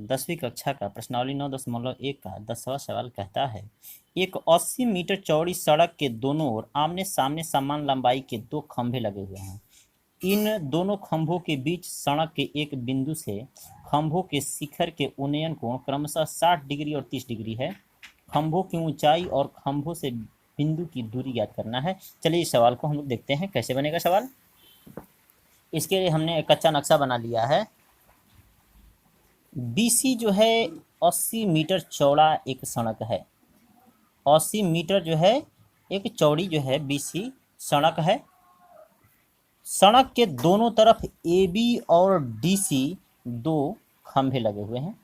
दसवीं कक्षा का प्रश्नावली 9.1 का 10वां सवाल कहता है, एक 80 मीटर चौड़ी सड़क के दोनों ओर आमने सामने समान लंबाई के दो खंभे लगे हुए हैं। इन दोनों खंभों के बीच सड़क के एक बिंदु से खंभों के शिखर के उन्नयन कोण क्रमशः 60 डिग्री और 30 डिग्री है। खंभों की ऊंचाई और खंभों से बिंदु की दूरी ज्ञात करना है। चलिए इस सवाल को हम लोग देखते हैं कैसे बनेगा सवाल। इसके लिए हमने एक कच्चा नक्शा बना लिया है। BC जो है 80 मीटर चौड़ा एक सड़क है। 80 मीटर जो है एक चौड़ी जो है BC सड़क है। सड़क के दोनों तरफ AB और DC दो खंभे लगे हुए हैं।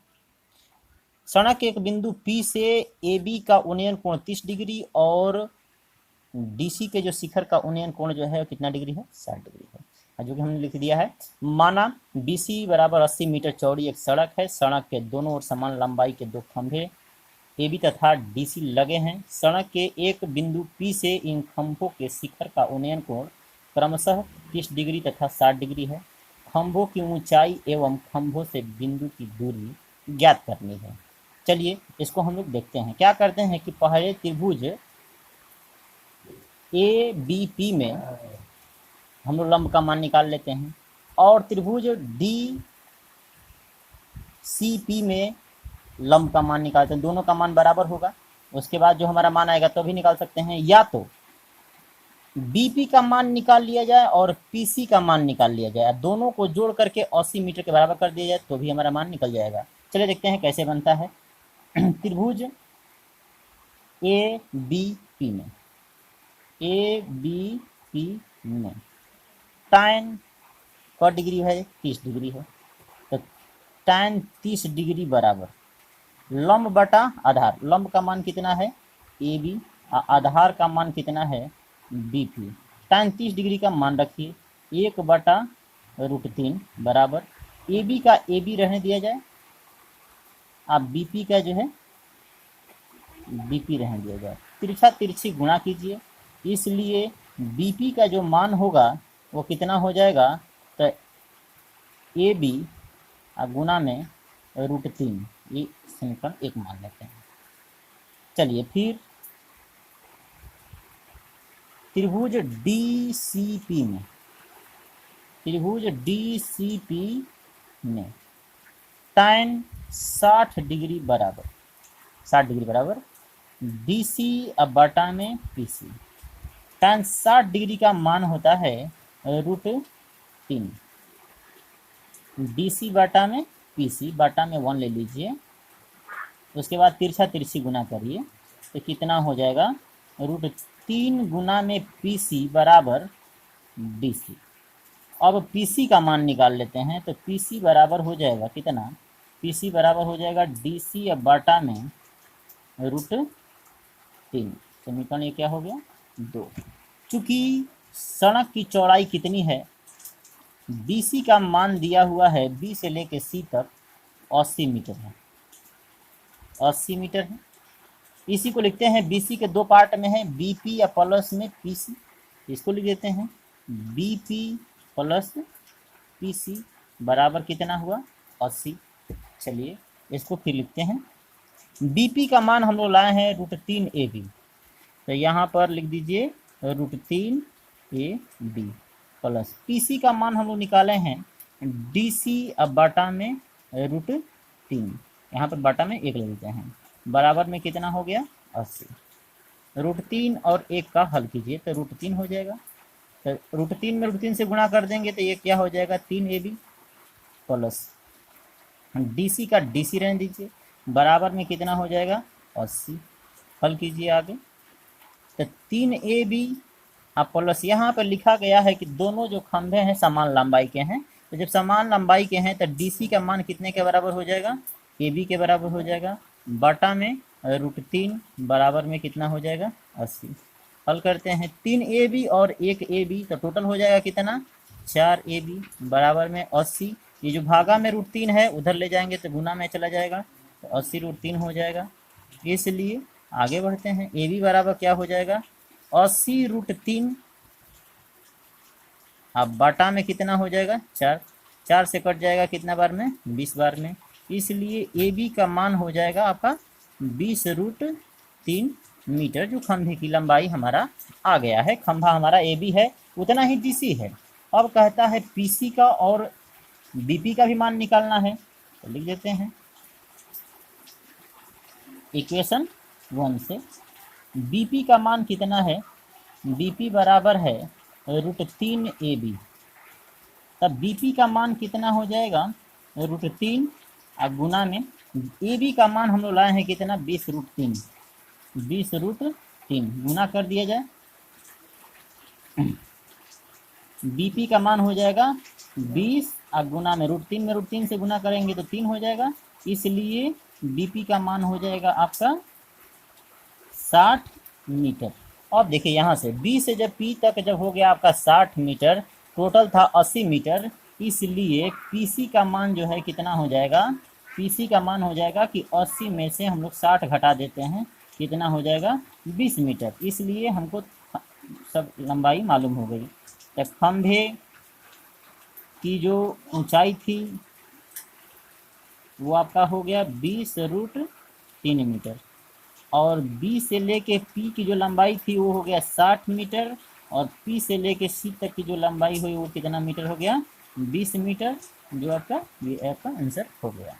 सड़क के एक बिंदु P से AB का उन्नयन कोण 30 डिग्री और DC के जो शिखर का उन्नयन कोण जो है कितना डिग्री है, 60 डिग्री है, जो कि हमने लिख दिया है। माना BC बराबर 80 मीटर चौड़ी एक सड़क है। सड़क के दोनों ओर समान लंबाई के दो खंभे AB तथा DC लगे हैं। सड़क के एक बिंदु P से इन खंभों के शिखर का उन्नयन कोण क्रमशः 30 डिग्री तथा 60 डिग्री है। खंभों की ऊंचाई एवं खंभों से बिंदु की दूरी ज्ञात करनी है। चलिए इसको हम लोग देखते हैं। क्या करते हैं कि पहले त्रिभुज ABP में हम लोग लंब का मान निकाल लेते हैं और त्रिभुज DCP में लंब का मान निकालते हैं। दोनों का मान बराबर होगा। उसके बाद जो हमारा मान आएगा तो भी निकाल सकते हैं, या तो BP का मान निकाल लिया जाए और PC का मान निकाल लिया जाए, दोनों को जोड़ करके 80 मीटर के बराबर कर दिया जाए तो भी हमारा मान निकल जाएगा। चलिए देखते हैं कैसे बनता है। त्रिभुज ABP में tan का डिग्री है 30 डिग्री है, तो tan 30 डिग्री बराबर लंब बटा आधार। लंब का मान कितना है AB, आधार का मान कितना है BP। tan 30 डिग्री का मान रखिए 1/√3 बराबर AB का AB रहने दिया जाए, आप BP का जो है BP रहने दिया जाए। तिरछा तिरछी गुणा कीजिए, इसलिए BP का जो मान होगा वो कितना हो जाएगा, तो AB गुना में √3, ये समीकरण 1 मान लेते हैं। चलिए फिर त्रिभुज DCP में tan 60 डिग्री बराबर DC बटा में PC। tan 60 डिग्री का मान होता है √3, DC बटा में PC, बटा में 1 ले लीजिए। उसके बाद तिरछा तिरछी गुना करिए तो कितना हो जाएगा, √3 गुना में PC बराबर DC। अब PC का मान निकाल लेते हैं, तो PC बराबर हो जाएगा कितना, PC बराबर हो जाएगा DC बटा में √3। समीकरण ये क्या हो गया, 2। चूंकि सड़क की चौड़ाई कितनी है, BC का मान दिया हुआ है B से लेके C तक 80 मीटर है, 80 मीटर है। इसी को लिखते हैं, BC के दो पार्ट में है, BP या प्लस में PC। इसको लिख देते हैं BP प्लस PC बराबर कितना हुआ, 80। चलिए इसको फिर लिखते हैं। BP का मान हम लोग लाए हैं √3 AB, तो यहाँ पर लिख दीजिए √3 AB प्लस PC का मान हम लोग निकाले हैं DC बटा में √3, यहाँ पर बटा में 1 ले लेते हैं, बराबर में कितना हो गया, 80। √3 और 1 का हल कीजिए तो √3 हो जाएगा। तो √3 में √3 से गुणा कर देंगे तो ये क्या हो जाएगा, 3 AB प्लस DC का DC रहने दीजिए, बराबर में कितना हो जाएगा, 80। हल कीजिए आगे, तो 3 AB प्लस यहाँ पर लिखा गया है कि दोनों जो खंभे हैं समान लंबाई के हैं, तो जब समान लंबाई के हैं तो DC का मान कितने के बराबर हो जाएगा, AB के बराबर हो जाएगा, बटा में √3 बराबर में कितना हो जाएगा, 80। हल करते हैं, 3 AB और 1 AB, तो टोटल हो जाएगा कितना, 4 AB बराबर में 80। ये जो भागा में √3 है उधर ले जाएंगे तो गुना में चला जाएगा, तो 80 √3 हो जाएगा। इसलिए आगे बढ़ते हैं। ए बी बराबर क्या हो जाएगा, 80√3। अब बटा में कितना हो जाएगा, 4। 4 से कट जाएगा कितना बार में, 20 बार में। इसलिए ए बी का मान हो जाएगा आपका 20√3 मीटर, जो खंभे की लंबाई हमारा आ गया है। खंभा हमारा ए बी है, उतना ही डी सी है। अब कहता है पी सी का और बी पी का भी मान निकालना है, तो लिख देते हैं इक्वेशन 1 से। बी पी का मान कितना है, बी पी बराबर है √3 ए बी। तब बी पी का मान कितना हो जाएगा, √3 गुना में ए बी का मान हम लोग लाए हैं कितना, 20√3। 20√3 गुना कर दिया जाए, बीपी का मान हो जाएगा 20 गुना में √3 में √3 से गुना करेंगे तो 3 हो जाएगा। इसलिए बीपी का मान हो जाएगा आपका 60 मीटर। अब देखिए यहाँ से बी से जब पी तक जब हो गया आपका 60 मीटर, टोटल था 80 मीटर, इसलिए पीसी का मान जो है कितना हो जाएगा, पीसी का मान हो जाएगा कि 80 में से हम लोग 60 घटा देते हैं, कितना हो जाएगा, 20 मीटर। इसलिए हमको सब लंबाई मालूम हो गई। तो खंभे की जो ऊंचाई थी वो आपका हो गया 20√3 मीटर, और बी से लेके पी की जो लंबाई थी वो हो गया 60 मीटर, और पी से लेके सी तक की जो लंबाई हुई वो कितना मीटर हो गया, 20 मीटर, जो आपका ये आपका आंसर हो गया।